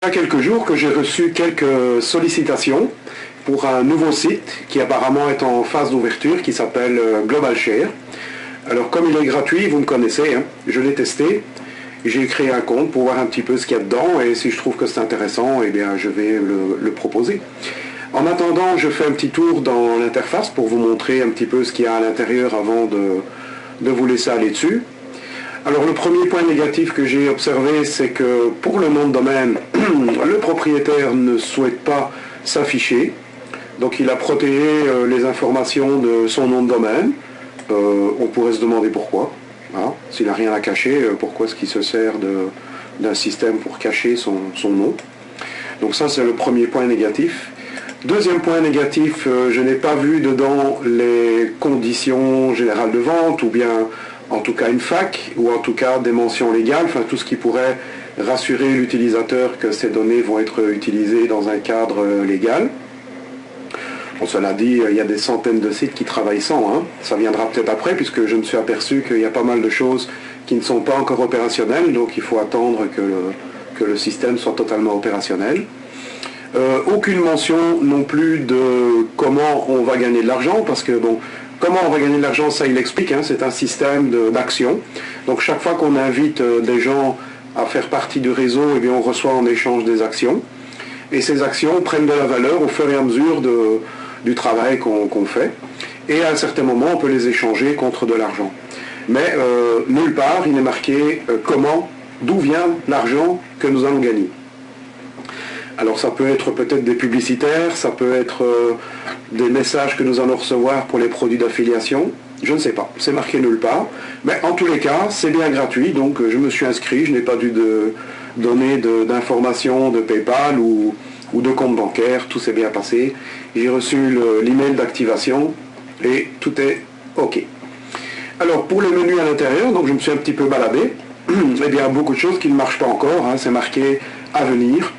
Il y a quelques jours que j'ai reçu quelques sollicitations pour un nouveau site qui apparemment est en phase d'ouverture qui s'appelle Global Share. Alors comme il est gratuit, vous me connaissez, hein, je l'ai testé, j'ai créé un compte pour voir un petit peu ce qu'il y a dedans et si je trouve que c'est intéressant, eh bien je vais le proposer. En attendant, je fais un petit tour dans l'interface pour vous montrer un petit peu ce qu'il y a à l'intérieur avant de vous laisser aller dessus. Alors le premier point négatif que j'ai observé, c'est que pour le nom de domaine, le propriétaire ne souhaite pas s'afficher. Donc il a protégé les informations de son nom de domaine. On pourrait se demander pourquoi. Hein. S'il n'a rien à cacher, pourquoi est-ce qu'il se sert d'un système pour cacher son nom? Donc ça, c'est le premier point négatif. Deuxième point négatif, je n'ai pas vu dedans les conditions générales de vente, ou bien en tout cas une FAQ, ou en tout cas des mentions légales, enfin tout ce qui pourrait rassurer l'utilisateur que ces données vont être utilisées dans un cadre légal. Bon, cela dit, il y a des centaines de sites qui travaillent sans, hein. Ça viendra peut-être après, puisque je me suis aperçu qu'il y a pas mal de choses qui ne sont pas encore opérationnelles, donc il faut attendre que le système soit totalement opérationnel. Aucune mention non plus de comment on va gagner de l'argent, parce que bon, comment on va gagner de l'argent, ça il explique, hein, c'est un système d'action. Donc chaque fois qu'on invite des gens à faire partie du réseau, eh bien, on reçoit en échange des actions. Et ces actions prennent de la valeur au fur et à mesure du travail qu'on fait. Et à un certain moment, on peut les échanger contre de l'argent. Mais nulle part, il n'est marqué d'où vient l'argent que nous allons gagner. Alors ça peut être peut-être des publicitaires, ça peut être des messages que nous allons recevoir pour les produits d'affiliation, je ne sais pas, c'est marqué nulle part. Mais en tous les cas, c'est bien gratuit, donc je me suis inscrit, je n'ai pas dû donner d'informations de PayPal ou de compte bancaire, tout s'est bien passé. J'ai reçu l'email d'activation et tout est OK. Alors pour les menus à l'intérieur, donc je me suis un petit peu baladé, eh bien beaucoup de choses qui ne marchent pas encore, hein, c'est marqué à venir.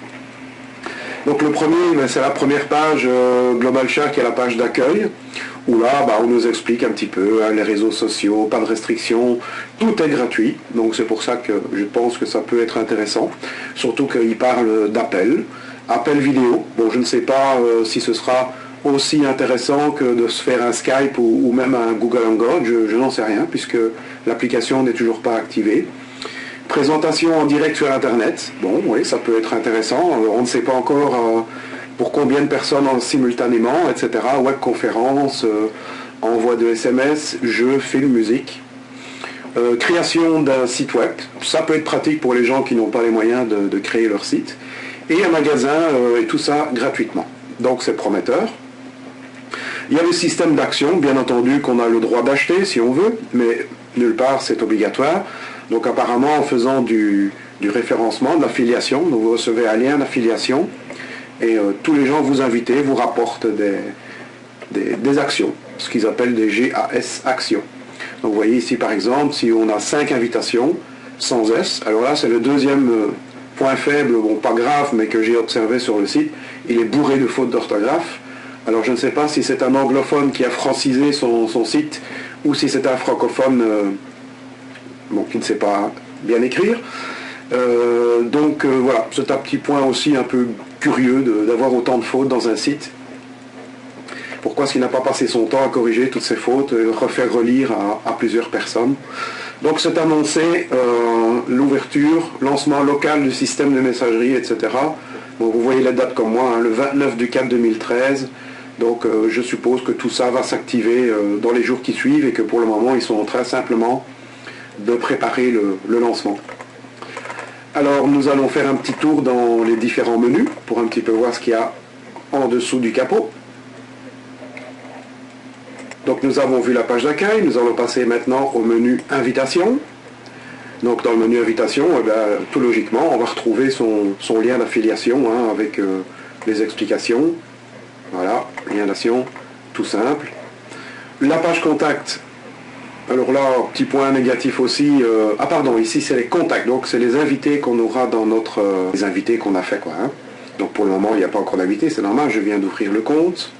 Donc le premier, c'est la première page Global Share qui est la page d'accueil, où là on nous explique un petit peu hein, les réseaux sociaux, pas de restrictions, tout est gratuit, donc c'est pour ça que je pense que ça peut être intéressant, surtout qu'il parle d'appel vidéo. Bon, je ne sais pas si ce sera aussi intéressant que de se faire un Skype ou même un Google Hangout, je n'en sais rien, puisque l'application n'est toujours pas activée. Présentation en direct sur Internet, bon oui, ça peut être intéressant, on ne sait pas encore pour combien de personnes simultanément, etc. Webconférence, envoi de SMS, jeux, films, musique. Création d'un site web, ça peut être pratique pour les gens qui n'ont pas les moyens de créer leur site. Et un magasin, et tout ça gratuitement. Donc c'est prometteur. Il y a le système d'action, bien entendu qu'on a le droit d'acheter si on veut, mais nulle part c'est obligatoire. Donc apparemment en faisant du référencement, de l'affiliation, donc vous recevez un lien d'affiliation et tous les gens vous invités vous rapportent des actions, ce qu'ils appellent des GAS actions. Donc vous voyez ici par exemple, si on a 5 invitations sans S, alors là c'est le deuxième point faible, bon pas grave, mais que j'ai observé sur le site, il est bourré de fautes d'orthographe. Alors je ne sais pas si c'est un anglophone qui a francisé son site ou si c'est un francophone qui ne sait pas bien écrire. Voilà, c'est un petit point aussi un peu curieux d'avoir autant de fautes dans un site. Pourquoi est-ce qu'il n'a pas passé son temps à corriger toutes ces fautes, refaire relire à plusieurs personnes? Donc c'est annoncé l'ouverture, lancement local du système de messagerie, etc. Bon, vous voyez la date comme moi, hein, le 29 du 4 2013. Donc je suppose que tout ça va s'activer dans les jours qui suivent et que pour le moment ils sont en train simplement de préparer le lancement. Alors nous allons faire un petit tour dans les différents menus pour un petit peu voir ce qu'il y a en dessous du capot. Donc nous avons vu la page d'accueil, nous allons passer maintenant au menu invitation. Donc dans le menu invitation, tout logiquement, on va retrouver son lien d'affiliation hein, avec les explications. Voilà, lien d'affiliation, tout simple. La page contact. Alors là, petit point négatif aussi. Pardon, ici c'est les contacts, donc c'est les invités qu'on aura dans notre... les invités qu'on a fait quoi. Hein. Donc pour le moment, il n'y a pas encore d'invités, c'est normal, je viens d'ouvrir le compte.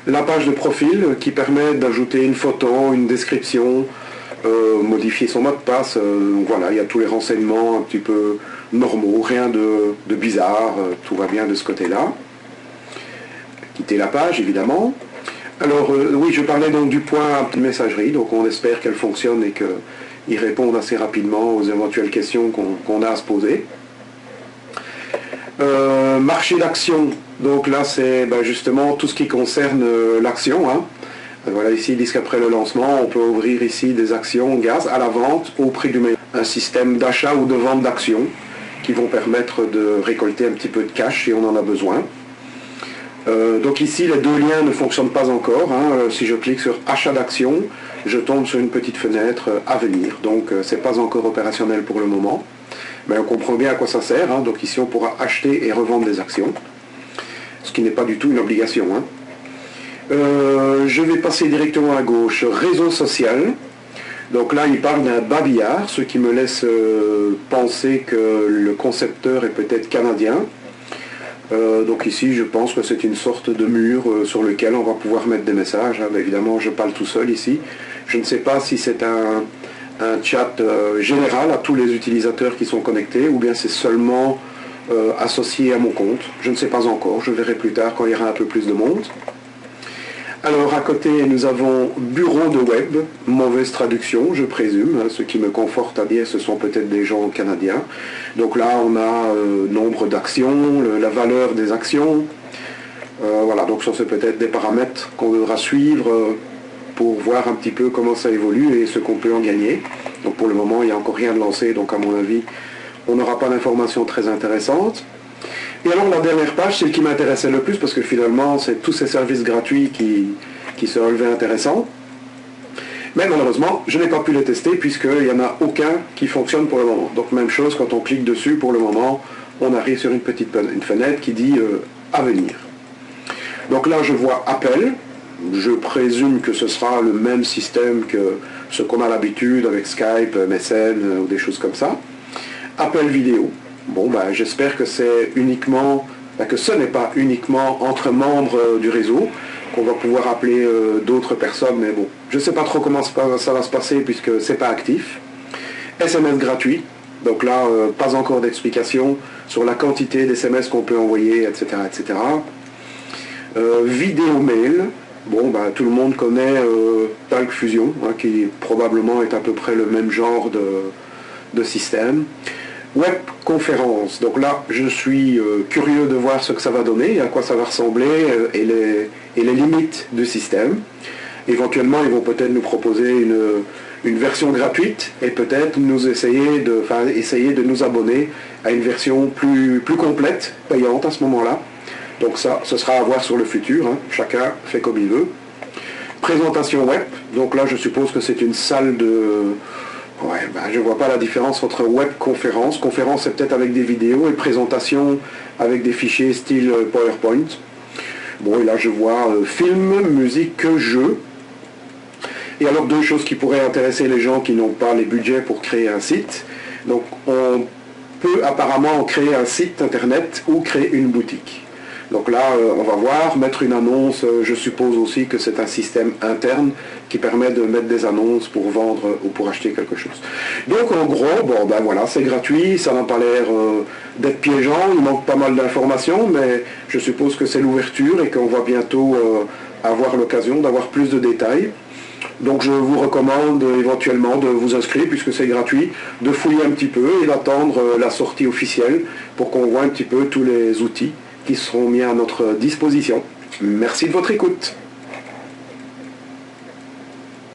La page de profil qui permet d'ajouter une photo, une description, modifier son mot de passe. Donc voilà, il y a tous les renseignements un petit peu normaux, rien de bizarre, tout va bien de ce côté-là. Quitter la page, évidemment. Alors, oui, je parlais donc du point messagerie, donc on espère qu'elle fonctionne et qu'il réponde assez rapidement aux éventuelles questions qu'on a à se poser. Marché d'action, donc là c'est justement tout ce qui concerne l'action. Hein. Voilà, ici ils disent qu'après le lancement, on peut ouvrir ici des actions gaz à la vente au prix du meilleur. Un système d'achat ou de vente d'actions qui vont permettre de récolter un petit peu de cash si on en a besoin. Donc ici les deux liens ne fonctionnent pas encore. Hein. Si je clique sur achat d'actions, je tombe sur une petite fenêtre à venir. Donc c'est pas encore opérationnel pour le moment. Mais on comprend bien à quoi ça sert. Hein. Donc ici on pourra acheter et revendre des actions. Ce qui n'est pas du tout une obligation. Hein. Je vais passer directement à gauche. Réseau social. Donc là il parle d'un babillard, ce qui me laisse penser que le concepteur est peut-être canadien. Donc ici je pense que c'est une sorte de mur sur lequel on va pouvoir mettre des messages. Hein. Évidemment je parle tout seul ici. Je ne sais pas si c'est un chat général à tous les utilisateurs qui sont connectés ou bien c'est seulement associé à mon compte. Je ne sais pas encore, je verrai plus tard quand il y aura un peu plus de monde. Alors à côté nous avons bureau de web, mauvaise traduction je présume, hein, ce qui me conforte à dire ce sont peut-être des gens canadiens. Donc là on a nombre d'actions, la valeur des actions, voilà, donc ça c'est peut-être des paramètres qu'on devra suivre pour voir un petit peu comment ça évolue et ce qu'on peut en gagner. Donc pour le moment il n'y a encore rien de lancé, donc à mon avis on n'aura pas d'informations très intéressantes. Et alors la dernière page, c'est ce qui m'intéressait le plus parce que finalement c'est tous ces services gratuits qui se relevaient intéressants. Mais malheureusement, je n'ai pas pu les tester puisqu'il n'y en a aucun qui fonctionne pour le moment. Donc même chose, quand on clique dessus, pour le moment, on arrive sur une fenêtre qui dit à venir. Donc là je vois appel. Je présume que ce sera le même système que ce qu'on a l'habitude avec Skype, MSN ou des choses comme ça. Appel vidéo. Bon, j'espère que c'est uniquement, que ce n'est pas uniquement entre membres du réseau qu'on va pouvoir appeler d'autres personnes, mais bon, je ne sais pas trop comment ça va se passer puisque c'est pas actif. SMS gratuit, donc là, pas encore d'explication sur la quantité d'SMS qu'on peut envoyer, etc., etc. Vidéo mail, bon, tout le monde connaît Talk Fusion, hein, qui probablement est à peu près le même genre de système. Webconférence, donc là je suis curieux de voir ce que ça va donner, à quoi ça va ressembler et les limites du système. Éventuellement ils vont peut-être nous proposer une version gratuite et peut-être nous essayer de nous abonner à une version plus complète, payante à ce moment-là. Donc ça, ce sera à voir sur le futur, hein. Chacun fait comme il veut. Présentation web, donc là je suppose que c'est une salle de... Ouais, je ne vois pas la différence entre webconférence. Conférence, c'est peut-être avec des vidéos et présentation avec des fichiers style PowerPoint. Bon, et là, je vois film, musique, jeu. Et alors, deux choses qui pourraient intéresser les gens qui n'ont pas les budgets pour créer un site. Donc, on peut apparemment créer un site internet ou créer une boutique. Donc là, on va voir, mettre une annonce, je suppose aussi que c'est un système interne qui permet de mettre des annonces pour vendre ou pour acheter quelque chose. Donc en gros, bon voilà, c'est gratuit, ça n'a pas l'air d'être piégeant, il manque pas mal d'informations, mais je suppose que c'est l'ouverture et qu'on va bientôt avoir l'occasion d'avoir plus de détails. Donc je vous recommande éventuellement de vous inscrire, puisque c'est gratuit, de fouiller un petit peu et d'attendre la sortie officielle pour qu'on voit un petit peu tous les outils qui seront mis à notre disposition. Merci de votre écoute.